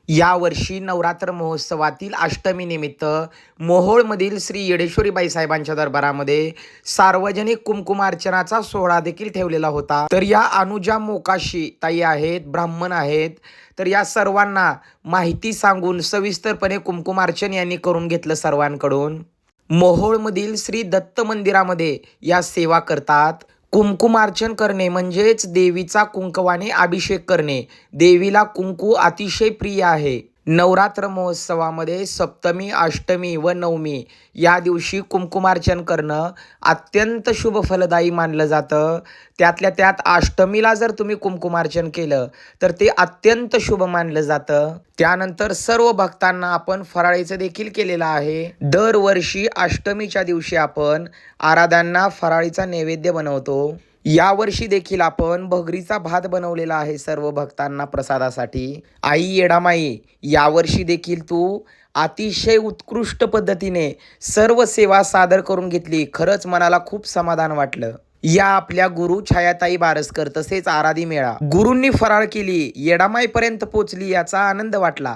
यावर्षी नवरात्र महोत्सवातील अष्टमी निमित्त मोहोळमधील श्री येडेश्वरीबाई साहेबांच्या दरबारामध्ये सार्वजनिक कुंकुमार्चनाचा सोहळा देखील ठेवलेला होता। तर या अनुजा मोकाशी ताई आहेत, ब्राह्मण आहेत। तर या सर्वांना माहिती सांगून सविस्तरपणे कुंकुमार्चन यांनी करून घेतलं सर्वांकडून। मोहोळमधील श्री दत्त मंदिरामध्ये या सेवा करतात। कुंकुमार्चन करणे म्हणजेच देवीचा कुंकवाने अभिषेक करणे। देवीला कुंकू अतिशय प्रिय आहे। नवरात्र महोत्सवामध्ये सप्तमी, अष्टमी व नवमी या दिवशी कुंकुमार्चन करणं अत्यंत शुभ फलदायी मानलं जातं। त्यातल्या त्यात अष्टमीला जर तुम्ही कुंकुमार्चन केलं तर ते अत्यंत शुभ मानलं जातं। त्यानंतर सर्व भक्तांना आपण फराळीचं देखील केलेलं आहे। दरवर्षी अष्टमीच्या दिवशी आपण आराध्यांना फराळीचा नैवेद्य बनवतो। यावर्षी देखील आपण भगरीचा भात बनवलेला आहे सर्व भक्तांना प्रसादासाठी। आई येडामाई, यावर्षी देखील तू अतिशय उत्कृष्ट पद्धतीने सर्व सेवा सादर करून घेतली। खरंच मनाला खूप समाधान वाटलं। या आपल्या गुरु छायाताई बारसकर तसेच आराधी मेळा गुरूंनी फराळ केली, येडामाईपर्यंत पोचली, याचा आनंद वाटला।